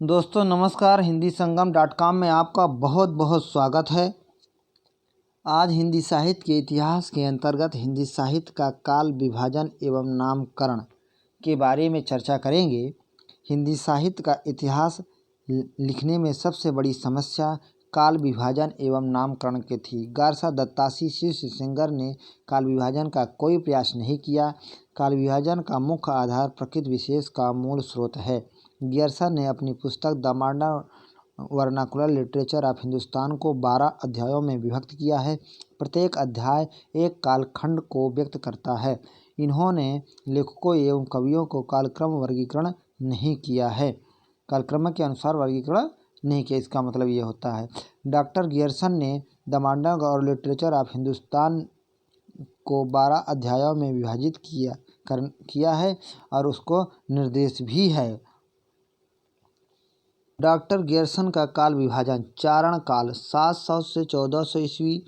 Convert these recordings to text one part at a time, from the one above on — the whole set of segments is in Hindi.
दोस्तों नमस्कार। हिंदी संगम .com में आपका बहुत बहुत स्वागत है। आज हिंदी साहित्य के इतिहास के अंतर्गत हिंदी साहित्य का काल विभाजन एवं नामकरण के बारे में चर्चा करेंगे। हिंदी साहित्य का इतिहास लिखने में सबसे बड़ी समस्या काल विभाजन एवं नामकरण की थी। गारसा दत्तासी शीर्ष सिंगर ने काल विभाजन का कोई प्रयास नहीं किया। काल विभाजन का मुख्य आधार प्रकृति विशेष का मूल स्रोत है। गियर्सन ने अपनी पुस्तक the modern vernacular literature of Hindustan को 12 अध्यायों में विभक्त किया है। प्रत्येक अध्याय एक कालखंड को व्यक्त करता है। इन्होंने लेखकों एवं कवियों को कालक्रम वर्गीकरण नहीं किया है, कालक्रम के अनुसार वर्गीकरण नहीं किया। इसका मतलब ये होता है डॉक्टर गियर्सन ने द मॉडर्न और लिटरेचर ऑफ हिंदुस्तान को 12 अध्यायों में विभाजित किया है और उसको निर्देश भी है। डॉक्टर गियर्सन का काल विभाजन चारण काल 700 से 1400 ईस्वी,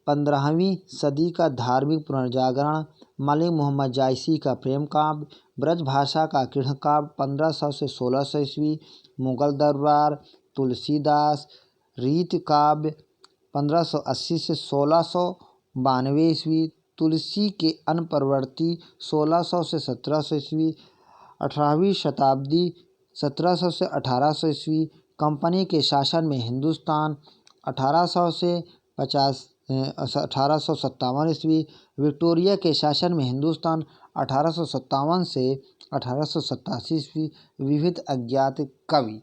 15वीं सदी का धार्मिक पुनर्जागरण, मलिक मोहम्मद जायसी का प्रेम काव्य, ब्रज भाषा का कृष्ण काव्य 1500 से 1600 ईस्वी, मुगल दरबार, तुलसीदास, रीत काव्य 1580 से 1692 ईस्वी, तुलसी के अनपरवर्ती 1600 से 1700 ईस्वी, 18वीं शताब्दी 1700 से 1800 ईस्वी, कंपनी के शासन में हिंदुस्तान 1800 से 1857 ईस्वी, विक्टोरिया के शासन में हिंदुस्तान 1857 से 1887 ईस्वी। विविध अज्ञात कवि।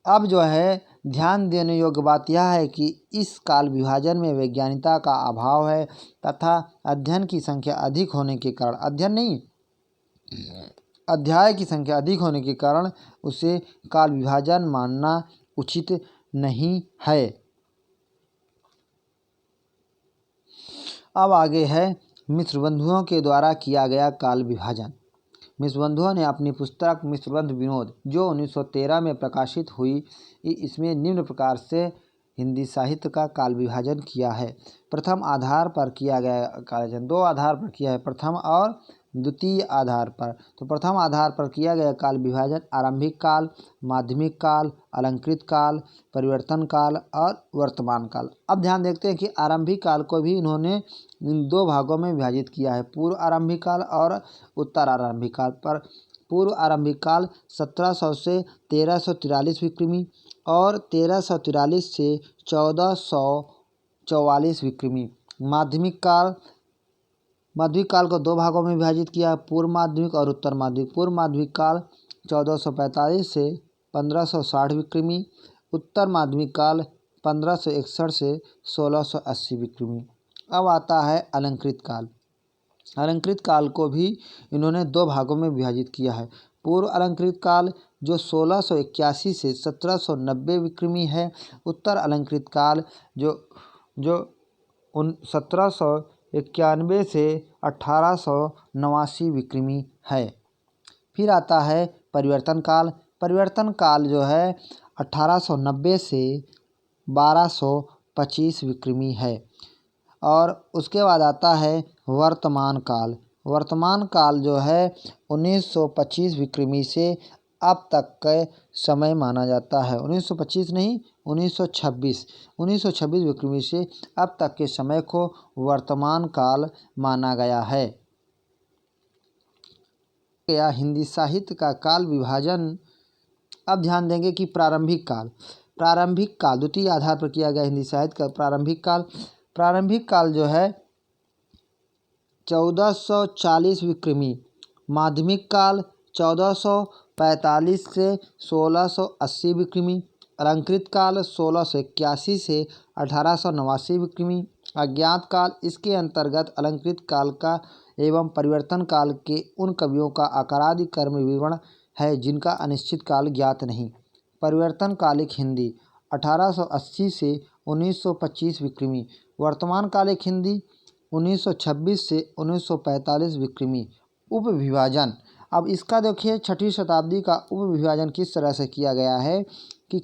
अब जो है ध्यान देने योग्य बात यह है कि इस काल विभाजन में वैज्ञानिकता का अभाव है तथा अध्ययन की संख्या अधिक होने के कारण अध्याय की संख्या अधिक होने के कारण उसे काल विभाजन मानना उचित नहीं है। अब आगे है मिश्रबंधुओं के द्वारा किया गया काल विभाजन। मिश्रबंधुओं ने अपनी पुस्तक मिश्रबंधु विनोद जो 1913 में प्रकाशित हुई, इसमें निम्न प्रकार से हिंदी साहित्य का काल विभाजन किया है। प्रथम आधार पर किया गया काल विभाजन, दो आधार पर किया है, प्रथम और द्वितीय आधार पर। तो प्रथम आधार पर किया गया काल विभाजन आरंभिक काल, माध्यमिक काल, अलंकृत काल, परिवर्तन काल और वर्तमान काल। अब ध्यान देखते हैं कि आरंभिक काल को भी इन्होंने इन दो भागों में विभाजित किया है, पूर्व आरंभिक काल और उत्तर आरंभिक काल। पर पूर्व आरंभिक काल 1700 से 1343 विक्रमी और 1343 से 1444 विक्रमी। माध्यमिक काल को दो भागों में विभाजित किया, पूर्व माध्यमिक और उत्तर माध्यमिक। पूर्व माध्यमिक काल 1445 से 1560 विक्रमी, उत्तर माध्यमिक काल 1561 से 1680 विक्रमी। अब आता है अलंकृत काल। अलंकृत काल को भी इन्होंने दो भागों में विभाजित किया है, पूर्व अलंकृत काल जो 1681 से 1790 विक्रमी है, उत्तर अलंकृत काल जो 1791 से 1889 विक्रमी है। फिर आता है परिवर्तन काल। परिवर्तन काल जो है 1890 से 1225 विक्रमी है। और उसके बाद आता है वर्तमान काल। वर्तमान काल जो है 1925 विक्रमी से अब तक का समय माना जाता है। 1925 नहीं, 1926 विक्रमी से अब तक के समय को वर्तमान काल माना गया है। हिंदी साहित्य का काल विभाजन। अब ध्यान देंगे कि प्रारंभिक काल द्वितीय आधार पर किया गया हिंदी साहित्य का प्रारंभिक काल जो है 1440 विक्रमी। माध्यमिक काल 1445 से 1680 विक्रमी। अलंकृत काल 1681 से 1889 विक्रमी। अज्ञात काल इसके अंतर्गत अलंकृत काल का एवं परिवर्तन काल के उन कवियों का आकारादि कर्म विवरण है जिनका अनिश्चित काल ज्ञात नहीं। परिवर्तन कालिक हिंदी 1880 से 1925 विक्रमी। वर्तमान कालिक हिंदी 1926 से 1945 विक्रमी। उपविभाजन। अब इसका देखिए 6वीं शताब्दी का उपविभाजन किस तरह से किया गया है कि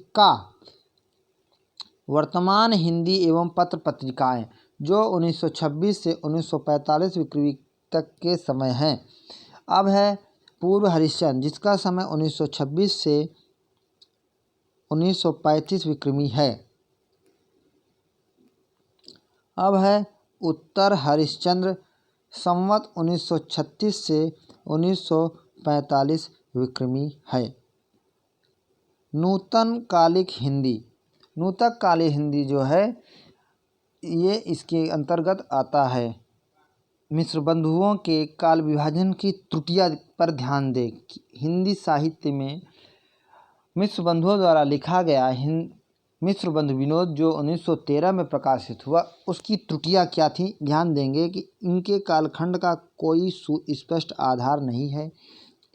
वर्तमान हिंदी एवं पत्र पत्रिकाएं जो 1926 से 1945 विक्रमी तक के समय हैं। अब है पूर्व हरिश्चंद्र जिसका समय 1926 से 1935 विक्रमी है। अब है उत्तर हरिश्चंद्र संवत 1936 से 1945 विक्रमी है। नूतन कालिक हिंदी, नूतन काली हिंदी जो है ये इसके अंतर्गत आता है। मिश्र बंधुओं के काल विभाजन की त्रुटियां पर ध्यान दें। हिंदी साहित्य में मिश्र बंधुओं द्वारा लिखा गया मिश्र बंधु विनोद जो 1913 में प्रकाशित हुआ, उसकी त्रुटियां क्या थी, ध्यान देंगे कि इनके कालखंड का कोई सुस्पष्ट आधार नहीं है।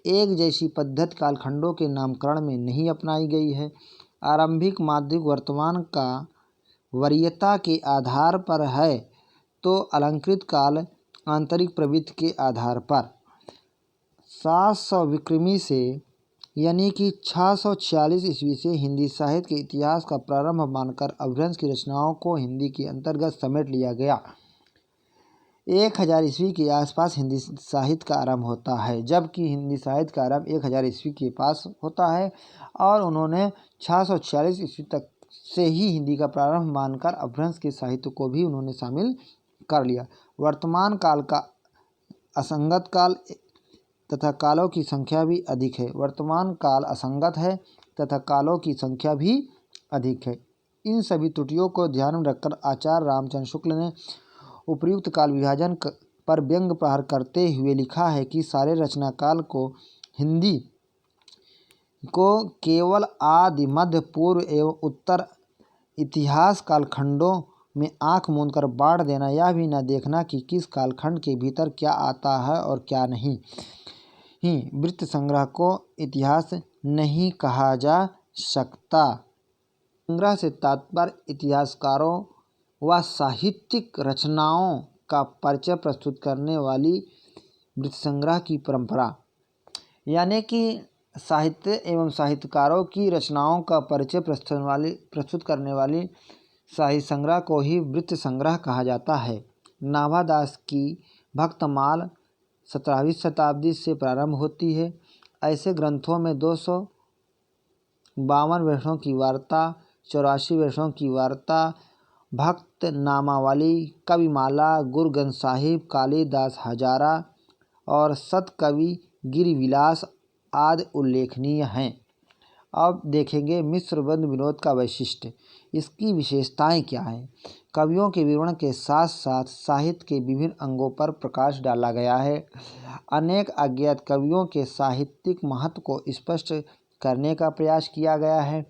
एक जैसी पद्धति कालखंडों के नामकरण में नहीं अपनाई गई है। आरंभिक, माध्यमिक, वर्तमान का वरीयता के आधार पर है तो अलंकृत काल आंतरिक प्रवृत्ति के आधार पर। 700 विक्रमी से यानी कि 646 ईस्वी से हिंदी साहित्य के इतिहास का प्रारंभ मानकर अपभ्रंश की रचनाओं को हिंदी के अंतर्गत समेट लिया गया। 1000 ईस्वी के आसपास हिंदी साहित्य का आरंभ होता है, जबकि हिंदी साहित्य का आरंभ 1000 ईस्वी के पास होता है और उन्होंने 646 ईस्वी तक से ही हिंदी का प्रारंभ मानकर अपभ्रंश के साहित्य को भी उन्होंने शामिल कर लिया। वर्तमान काल का असंगत काल तथा कालों की संख्या भी अधिक है। वर्तमान काल असंगत है तथा कालों की संख्या भी अधिक है। इन सभी त्रुटियों को ध्यान में रखकर आचार्य रामचंद्र शुक्ल ने उपर्युक्त काल विभाजन पर व्यंग प्रहार करते हुए लिखा है कि सारे रचना काल को हिंदी को केवल आदि, मध्य, पूर्व एवं उत्तर इतिहास कालखंडों में आंख मूंदकर बांट देना, यह भी न देखना कि किस कालखंड के भीतर क्या आता है और क्या नहीं, ही वृत्त संग्रह को इतिहास नहीं कहा जा सकता। संग्रह से तात्पर्य इतिहासकारों व साहित्यिक रचनाओं का परिचय प्रस्तुत करने वाली वृत्त संग्रह की परंपरा, यानी कि साहित्य एवं साहित्यकारों की रचनाओं का परिचय प्रस्तुत करने वाली साहित्य संग्रह को ही वृत्त संग्रह कहा जाता है। नाभादास की भक्तमाल 17वीं शताब्दी से प्रारंभ होती है। ऐसे ग्रंथों में 252 वर्षों की वार्ता, 84 वर्षों की वार्ता, भक्त नामावली, कविमाला, गुरु ग्रंथ साहिब, कालिदास हजारा और सतकवि गिरिविलास आदि उल्लेखनीय हैं। अब देखेंगे मिश्र बंधु विनोद का वैशिष्ट्य, इसकी विशेषताएं क्या हैं। कवियों के विवरण के साथ साथ साहित्य के विभिन्न अंगों पर प्रकाश डाला गया है। अनेक अज्ञात कवियों के साहित्यिक महत्व को स्पष्ट करने का प्रयास किया गया है।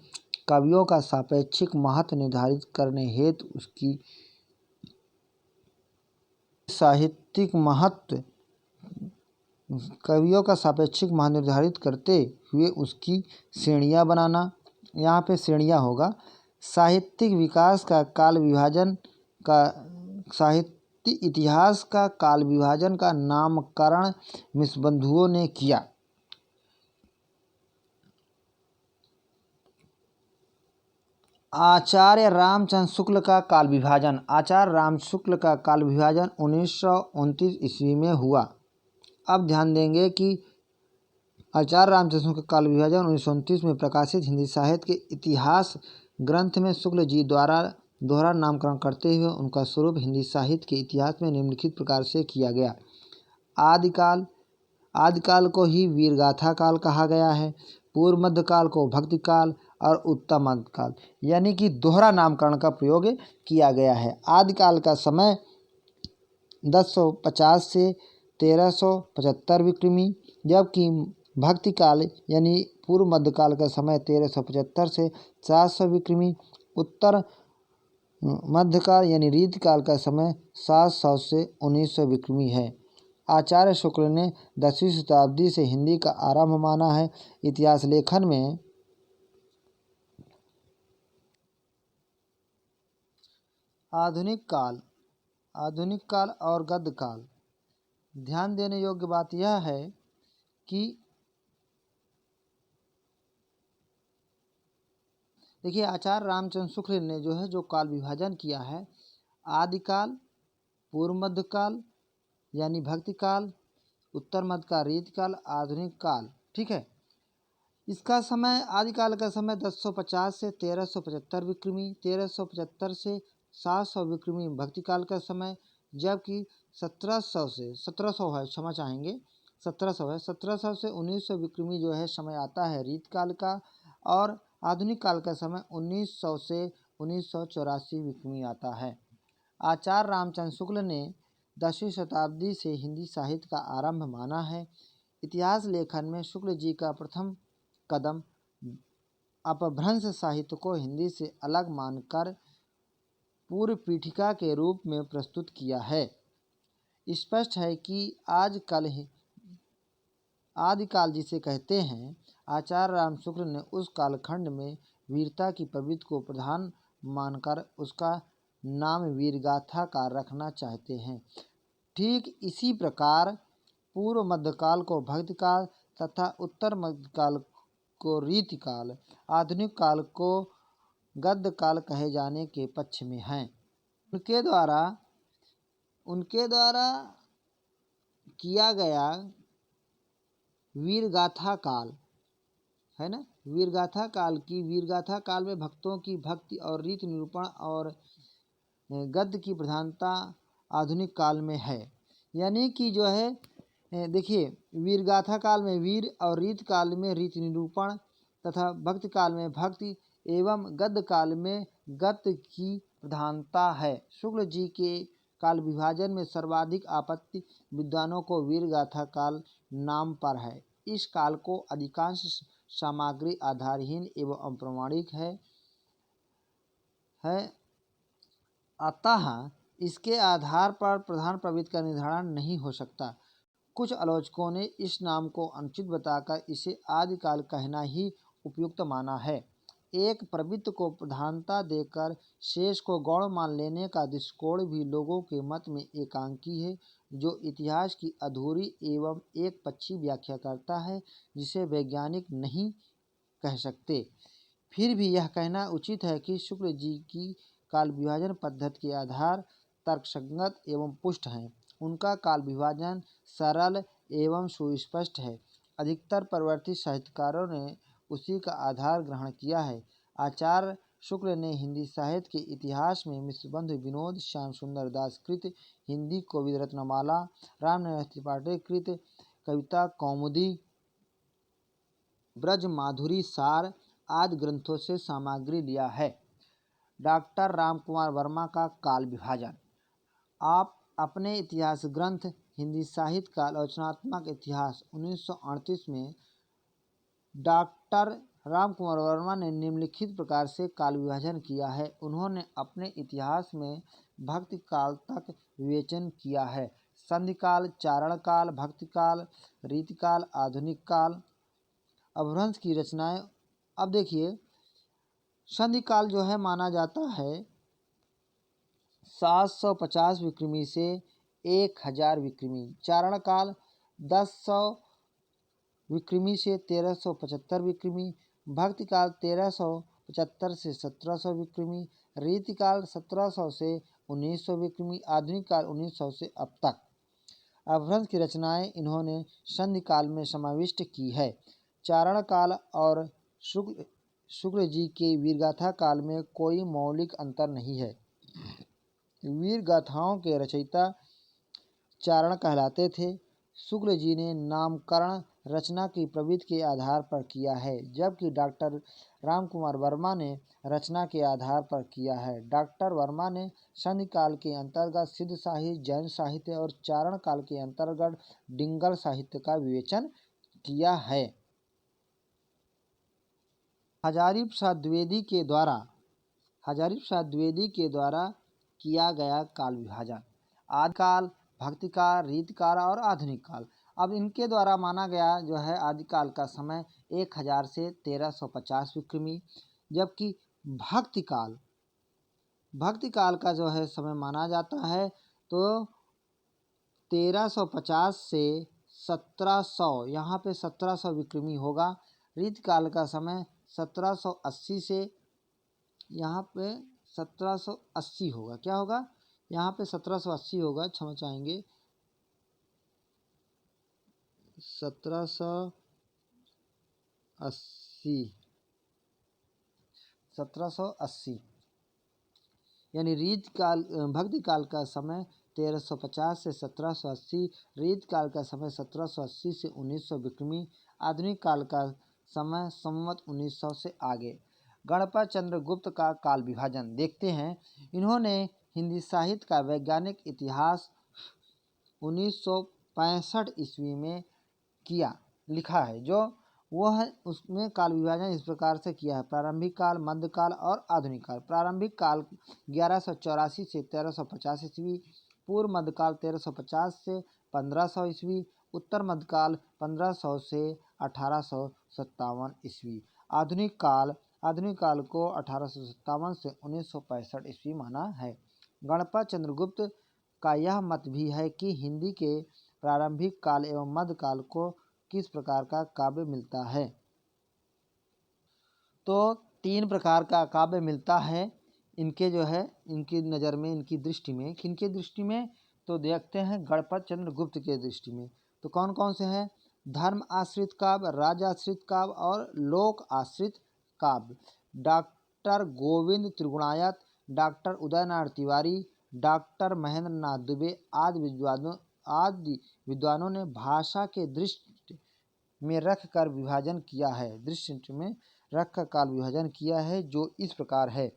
कवियों का सापेक्षिक महत्व निर्धारित करने हेतु उसकी साहित्यिक महत्व कवियों का सापेक्षिक महत्व निर्धारित करते हुए उसकी श्रेणियाँ बनाना। यहाँ पे श्रेणियाँ होगा। साहित्यिक विकास का काल विभाजन का साहित्य इतिहास का काल विभाजन का नामकरण मिश्र बंधुओं ने किया। आचार्य रामचंद्र शुक्ल का काल विभाजन। आचार्य राम शुक्ल का काल विभाजन 1929 ईस्वी में हुआ। अब ध्यान देंगे कि आचार्य रामचंद्र शुक्ल का काल विभाजन 1929 में प्रकाशित हिंदी साहित्य के इतिहास ग्रंथ में शुक्ल जी द्वारा दोहरा नामकरण करते हुए उनका स्वरूप हिंदी साहित्य के इतिहास में निम्नलिखित प्रकार से किया गया। आदिकाल, आदिकाल को ही वीरगाथा काल कहा गया है। पूर्व मध्यकाल को भक्ति काल और उत्तर मध्यकाल, यानी कि दोहरा नामकरण का प्रयोग किया गया है। आदिकाल का समय 1050 से 1375 विक्रमी, जबकि भक्ति काल यानी पूर्व मध्यकाल का समय 1375 से 700 विक्रमी। उत्तर मध्यकाल यानी रीतिकाल का समय 700 से 1900 विक्रमी है। आचार्य शुक्ल ने 10वीं शताब्दी से हिंदी का आरंभ माना है। इतिहास लेखन में आधुनिक काल और गद्य काल। ध्यान देने योग्य बात यह है कि देखिए आचार्य रामचंद्र शुक्ल ने जो काल विभाजन किया है, आदिकाल, पूर्व मध्यकाल यानी भक्ति काल, उत्तर मध्यकाल रीतिकाल, आधुनिक काल, ठीक है। इसका समय आदिकाल का समय 1050 से 1375 विक्रमी, 1375 से 700 विक्रमी भक्ति काल का समय, जबकि 1700 से 1700 है, क्षमा चाहेंगे 1700 है, 1700 से 1900 विक्रमी जो है समय आता है रीत काल का, और आधुनिक काल का समय 1900 से 1984 विक्रमी आता है। आचार्य रामचंद्र शुक्ल ने 10वीं शताब्दी से हिंदी साहित्य का आरंभ माना है। इतिहास लेखन में शुक्ल जी का प्रथम कदम अपभ्रंश साहित्य को हिंदी से अलग मानकर पूर्व पीठिका के रूप में प्रस्तुत किया है। स्पष्ट है कि आदिकाल जिसे कहते हैं, आचार्य राम शुक्ल ने उस कालखंड में वीरता की प्रवृत्ति को प्रधान मानकर उसका नाम वीरगाथा का रखना चाहते हैं। ठीक इसी प्रकार पूर्व मध्यकाल को भक्तिकाल तथा उत्तर मध्यकाल को रीतिकाल, आधुनिक काल को गद्य काल कहे जाने के पक्ष में हैं। उनके द्वारा किया गया वीरगाथा काल है ना, वीरगाथा काल में भक्तों की भक्ति और रीति निरूपण और गद्य की प्रधानता आधुनिक काल में है। यानी कि जो है देखिए, वीरगाथा काल में वीर और रीत काल में रीति निरूपण तथा भक्ति काल में भक्ति एवं गद्य काल में गद्य की प्रधानता है। शुक्ल जी के काल विभाजन में सर्वाधिक आपत्ति विद्वानों को वीरगाथा काल नाम पर है। इस काल को अधिकांश सामग्री आधारहीन एवं अप्रमाणिक है। अतः इसके आधार पर प्रधान प्रवृत्ति का निर्धारण नहीं हो सकता। कुछ आलोचकों ने इस नाम को अनुचित बताकर इसे आदिकाल कहना ही उपयुक्त माना है। एक प्रवृत्ति को प्रधानता देकर शेष को गौण मान लेने का दृष्टिकोण भी लोगों के मत में एकांकी है, जो इतिहास की अधूरी एवं एक पक्षी व्याख्या करता है, जिसे वैज्ञानिक नहीं कह सकते। फिर भी यह कहना उचित है कि शुक्ल जी की काल विभाजन पद्धति के आधार तर्कसंगत एवं पुष्ट हैं। उनका काल विभाजन सरल एवं सुस्पष्ट है। अधिकतर परवर्ती साहित्यकारों ने उसी का आधार ग्रहण किया है। आचार्य शुक्ल ने हिंदी साहित्य के इतिहास में मिश्रबंधु विनोद श्याम सुंदर दास कृत हिंदी कोविद रत्नमाला, रामनारायण त्रिपाठी कृत कविता कौमुदी, ब्रज माधुरी सार आदि ग्रंथों से सामग्री लिया है। डॉक्टर रामकुमार वर्मा का काल विभाजन। आप अपने इतिहास ग्रंथ हिंदी साहित्य का आलोचनात्मक इतिहास 1938 में डॉक्टर रामकुमार वर्मा ने निम्नलिखित प्रकार से काल विभाजन किया है। उन्होंने अपने इतिहास में भक्ति काल तक विवेचन किया है। संधि काल, चारण काल, भक्ति काल, रीतिकाल, आधुनिक काल, अपभ्रंश की रचनाएं। अब देखिए, संधि काल जो है माना जाता है 750 विक्रमी से 1000 विक्रमी, चारण काल 1000 विक्रमी से 1375 विक्रमी, भक्ति काल 1375 से 1700 विक्रमी, रीतिकाल 1700 से 1900 विक्रमी, आधुनिक काल 1900 से अब तक। अपभ्रंश की रचनाएं इन्होंने संधि काल में समाविष्ट की है। चारण काल और शुक्ल जी के वीरगाथा काल में कोई मौलिक अंतर नहीं है। वीर गाथाओं के रचयिता चारण कहलाते थे। शुक्ल जी ने नामकरण रचना की प्रवृत्ति के आधार पर किया है, जबकि डॉक्टर रामकुमार वर्मा ने रचना के आधार पर किया है। डॉक्टर वर्मा ने संधि काल के अंतर्गत सिद्ध साहित्य, जैन साहित्य और चारण काल के अंतर्गत डिंगल साहित्य का विवेचन किया है। हजारी प्रसाद द्विवेदी के द्वारा किया गया काल विभाजन। आदिकाल, भक्तिकाल, रीतिकाल और आधुनिक काल। अब इनके द्वारा माना गया जो है आदिकाल का समय 1000 से 1350 विक्रमी, जबकि भक्तिकाल का जो है समय माना जाता है तो 1350 से 1700, यहाँ पे 1700 विक्रमी होगा। रीतिकाल का समय 1780 से यहाँ पे 1780 होगा। क्या होगा? यहाँ पे 1780 होगा, क्षमा चाहेंगे 1780 1780 यानी रीत काल भक्ति काल का समय 1350 से 1780, रीत काल का समय 1780 से 1900 विक्रमी, आधुनिक काल का समय संवत 1900 से आगे। गणपत चंद्र गुप्त का काल विभाजन देखते हैं। इन्होंने हिंदी साहित्य का वैज्ञानिक इतिहास 1965 ईस्वी में लिखा है, जो वह उसमें काल विभाजन इस प्रकार से किया है: प्रारंभिक काल, मध्यकाल और आधुनिक काल। प्रारंभिक काल 1184 से 1350 ईस्वी, पूर्व मध्यकाल 1350 से 1500 ईस्वी, उत्तर मध्यकाल 1500 से 1857 ईस्वी। आधुनिक काल को 1857 से 1965 ईस्वी माना है। गणपत चंद्रगुप्त का यह मत भी है कि हिंदी के प्रारंभिक काल एवं मध्यकाल को किस प्रकार का काव्य मिलता है। तो 3 प्रकार का काव्य मिलता है इनके इनकी नज़र में, इनकी दृष्टि में। किनके दृष्टि में? तो देखते हैं गणपत चंद्र गुप्त के दृष्टि में। तो कौन कौन से हैं? धर्म आश्रित काव्य, राज आश्रित काव्य और लोक आश्रित काव्य। Doctor Govind Trigunayat, doctor Uday Narayan Tiwari, doctor Mahendra Nath Dubey आदि विद्वानों ने भाषा के दृष्टि में रख कर विभाजन किया है, दृष्टि में रख कर काल विभाजन किया है, जो इस प्रकार है।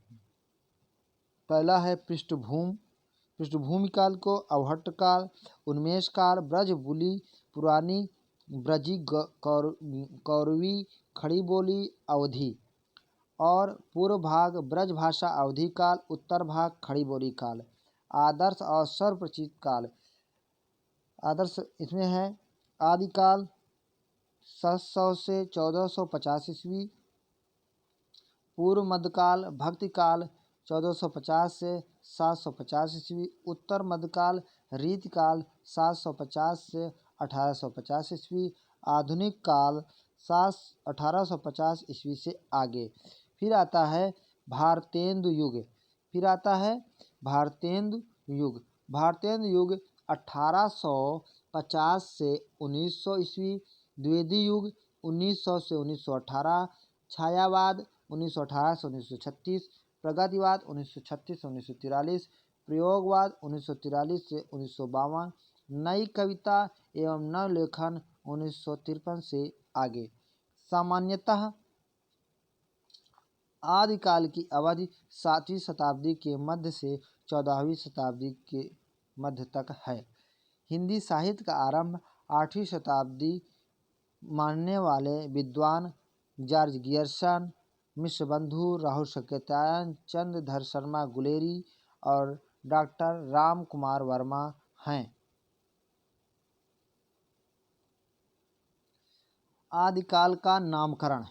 पहला है पृष्ठभूमि काल को अवहट्ट काल, उन्मेष काल, ब्रजबुली, पुरानी, ब्रजी, कौरवी, खड़ी बोली, अवधि। और पूर्व भाग ब्रज भाषा अवधि काल, उत्तर भाग खड़ी बोली काल। आदर्श और सर्वप्रचित काल। आदर्श इसमें है आदिकाल 700 से 1450 ईस्वी, पूर्व मध्यकाल भक्ति काल 1450 से 750 ईस्वी, उत्तर मध्यकाल रीतिकाल 750 से 1850 ईस्वी, आधुनिक काल 1850 ईस्वी से आगे। फिर आता है भारतेंदु युग। भारतेंदु युग 1850 से 1900 ईस्वी, द्विवेदी युग 1900 से 1918, छायावाद 1918 से 1936, प्रगतिवाद 1936 से 1943, प्रयोगवाद 1943 से 1952, नई कविता एवं नव लेखन 1953 से आगे। सामान्यतः आदिकाल की अवधि 7वीं शताब्दी के मध्य से 14वीं शताब्दी के मध्य तक है। हिंदी साहित्य का आरंभ 8वीं शताब्दी मानने वाले विद्वान जॉर्ज गियर्सन, मिश्र बंधु, राहुल साकेत्यायन, चंद्रधर शर्मा गुलेरी और डॉक्टर राम कुमार वर्मा हैं। आदिकाल का नामकरण।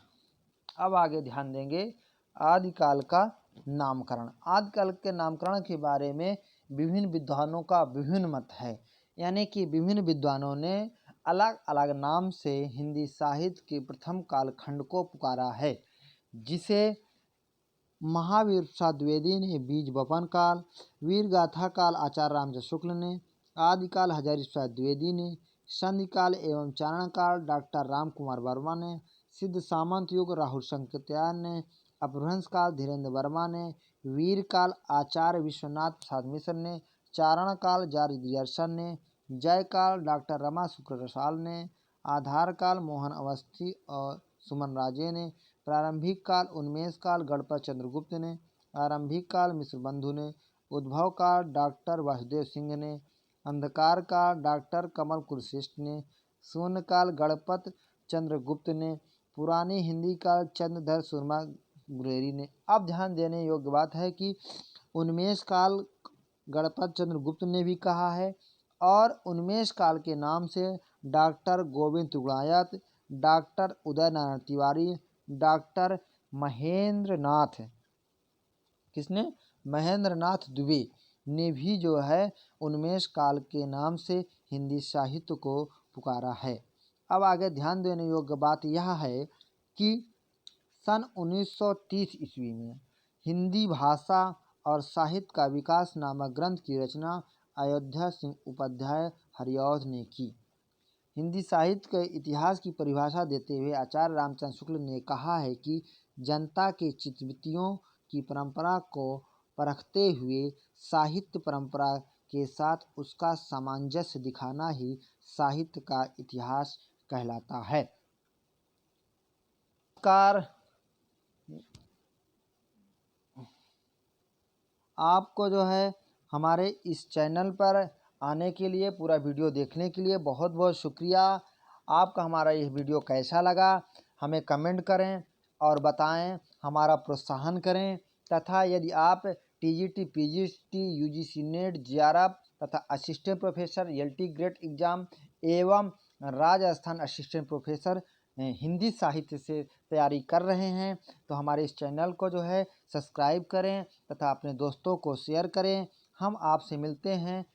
अब आगे ध्यान देंगे आदिकाल का नामकरण। आदिकाल के नामकरण के बारे में विभिन्न विद्वानों का विभिन्न मत है, यानी कि विभिन्न विद्वानों ने अलग अलग नाम से हिंदी साहित्य के प्रथम कालखंड को पुकारा है, जिसे महावीर प्रसाद द्विवेदी ने बीज बपन काल, वीर गाथा काल आचार्य रामचंद्र शुक्ल ने, आदिकाल हजारी प्रसाद द्विवेदी ने, संधि काल एवं चारण काल डॉक्टर राम कुमार वर्मा ने, सिद्ध सामंत युग राहुल साकेत्यायन ने, अपभ्रंश काल धीरेन्द्र वर्मा ने, वीर काल आचार्य विश्वनाथ प्रसाद मिश्र ने, चारण काल जॉर्ज गियर्सन ने, जय काल डॉक्टर रमा शुक्ल रसाल ने, आधार काल मोहन अवस्थी और सुमन राजे ने, प्रारंभिक काल उन्मेष काल गणपत चंद्रगुप्त ने, आरंभिक काल मिश्र बंधु ने, उद्भव काल डॉक्टर वासुदेव सिंह ने, अंधकार काल डॉक्टर कमल कुलश्रेष्ठ ने, शून्य काल गणपत चंद्रगुप्त ने, पुरानी हिंदी काल चंद्रधर शर्मा गुलेरी ने। अब ध्यान देने योग्य बात है कि उन्मेष काल गणपत चंद्रगुप्त ने भी कहा है, और उन्मेष काल के नाम से doctor Govind Trigunayat, doctor Uday Narayan Tiwari, doctor Mahendra Nath Dubey ने भी उन्मेष काल के नाम से हिंदी साहित्य को पुकारा है। अब आगे ध्यान देने योग्य बात यह है कि सन 1930 ईस्वी में हिंदी भाषा और साहित्य का विकास नामक ग्रंथ की रचना अयोध्या सिंह उपाध्याय हरिऔध ने की। हिंदी साहित्य के इतिहास की परिभाषा देते हुए आचार्य रामचंद्र शुक्ल ने कहा है कि जनता के चित्रवृत्तियों की परंपरा को परखते हुए साहित्य परंपरा के साथ उसका सामंजस्य दिखाना ही साहित्य का इतिहास कहलाता है। नमस्कार, आपको जो है हमारे इस चैनल पर आने के लिए, पूरा वीडियो देखने के लिए बहुत बहुत शुक्रिया। आपका हमारा यह वीडियो कैसा लगा हमें कमेंट करें और बताएं, हमारा प्रोत्साहन करें। तथा यदि आप TGT, PGT, UGC NET, JRF तथा assistant professor, LT grade exam एवं राजस्थान असिस्टेंट प्रोफेसर हिंदी साहित्य से तैयारी कर रहे हैं तो हमारे इस चैनल को जो है सब्सक्राइब करें तथा अपने दोस्तों को शेयर करें। हम आपसे मिलते हैं